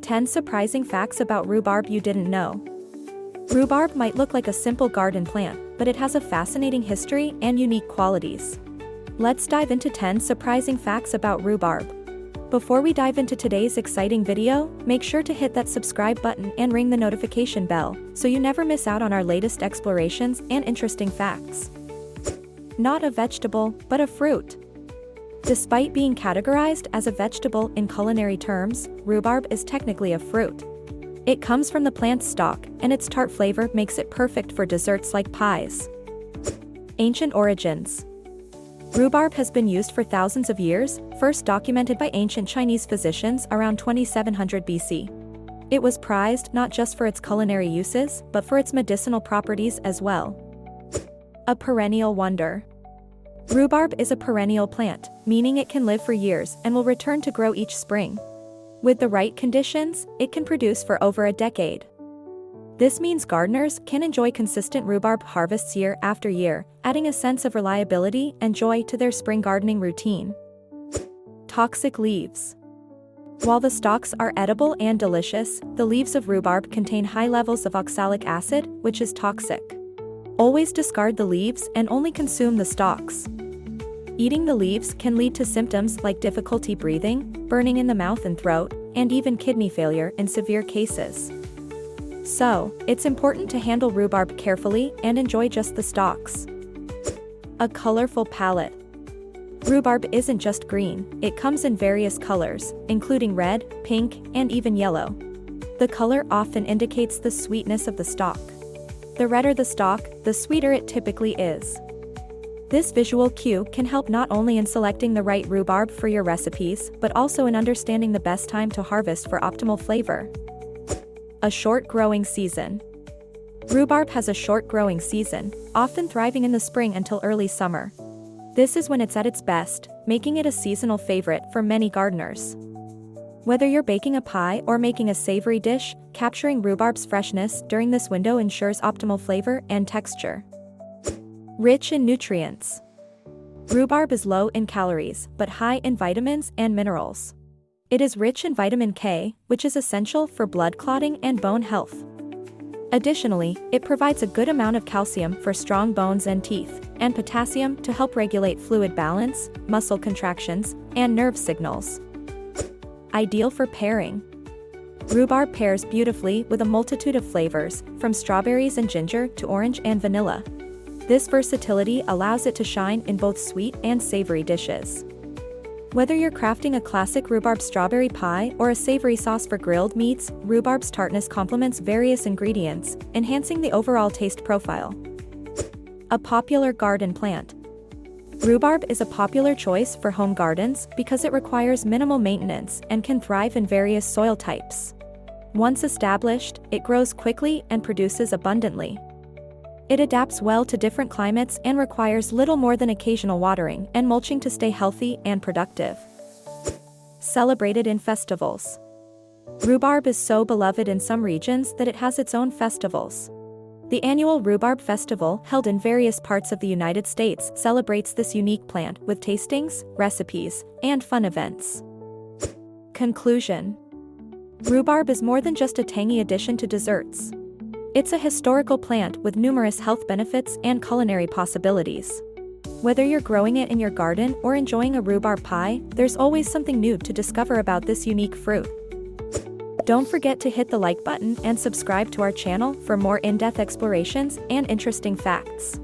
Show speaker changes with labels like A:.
A: 10 surprising facts about rhubarb you didn't know. Rhubarb might look like a simple garden plant, but it has a fascinating history and unique qualities. Let's dive into 10 surprising facts about rhubarb. Before we dive into today's exciting video, make sure to hit that subscribe button and ring the notification bell, so you never miss out on our latest explorations and interesting facts. Not a vegetable, but a fruit. Despite being categorized as a vegetable in culinary terms, rhubarb is technically a fruit. It comes from the plant's stalk, and its tart flavor makes it perfect for desserts like pies. Ancient origins. Rhubarb has been used for thousands of years, first documented by ancient Chinese physicians around 2700 BC. It was prized not just for its culinary uses, but for its medicinal properties as well. A perennial wonder. Rhubarb is a perennial plant, meaning it can live for years and will return to grow each spring. With the right conditions, it can produce for over a decade. This means gardeners can enjoy consistent rhubarb harvests year after year, adding a sense of reliability and joy to their spring gardening routine. Toxic leaves. While the stalks are edible and delicious, the leaves of rhubarb contain high levels of oxalic acid, which is toxic. Always discard the leaves and only consume the stalks. Eating the leaves can lead to symptoms like difficulty breathing, burning in the mouth and throat, and even kidney failure in severe cases. So, it's important to handle rhubarb carefully and enjoy just the stalks. A colorful palette. Rhubarb isn't just green, it comes in various colors, including red, pink, and even yellow. The color often indicates the sweetness of the stalk. The redder the stalk, the sweeter it typically is. This visual cue can help not only in selecting the right rhubarb for your recipes, but also in understanding the best time to harvest for optimal flavor. A short growing season. Rhubarb has a short growing season, often thriving in the spring until early summer. This is when it's at its best, making it a seasonal favorite for many gardeners. Whether you're baking a pie or making a savory dish, capturing rhubarb's freshness during this window ensures optimal flavor and texture. Rich in nutrients. Rhubarb is low in calories, but high in vitamins and minerals. It is rich in vitamin K, which is essential for blood clotting and bone health. Additionally, it provides a good amount of calcium for strong bones and teeth, and potassium to help regulate fluid balance, muscle contractions, and nerve signals. Ideal for pairing. Rhubarb pairs beautifully with a multitude of flavors, from strawberries and ginger to orange and vanilla. This versatility allows it to shine in both sweet and savory dishes. Whether you're crafting a classic rhubarb strawberry pie or a savory sauce for grilled meats, rhubarb's tartness complements various ingredients, enhancing the overall taste profile. A popular garden plant. Rhubarb is a popular choice for home gardens because it requires minimal maintenance and can thrive in various soil types. Once established, it grows quickly and produces abundantly. It adapts well to different climates and requires little more than occasional watering and mulching to stay healthy and productive. Celebrated in festivals. Rhubarb is so beloved in some regions that it has its own festivals. The annual Rhubarb Festival, held in various parts of the United States, celebrates this unique plant with tastings, recipes, and fun events. Conclusion. Rhubarb is more than just a tangy addition to desserts. It's a historical plant with numerous health benefits and culinary possibilities. Whether you're growing it in your garden or enjoying a rhubarb pie, there's always something new to discover about this unique fruit. Don't forget to hit the like button and subscribe to our channel for more in-depth explorations and interesting facts.